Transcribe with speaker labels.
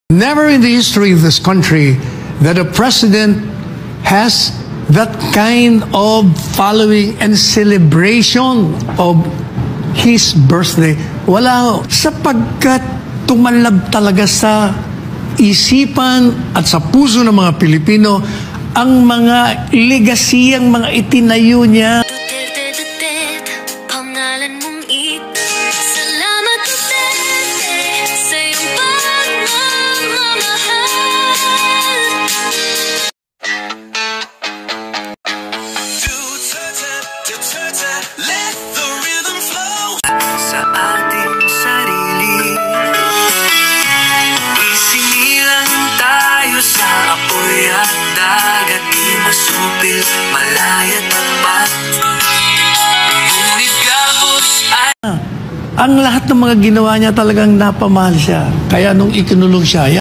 Speaker 1: Never in the history of this country that a president has that kind of following and celebration of his birthday. Wala, sapagkat tumalab talaga sa isipan at sa puso ng mga Pilipino ang mga legasiyang mga itinayo niya.
Speaker 2: Sa ating sarili, isinilang tayo sa apoy at dagat, di masupil, malaya tapat. Ngunit gabos ay
Speaker 1: Ang lahat ng mga ginawa niya talagang napamahal siya. Kaya nung ikinulong siya,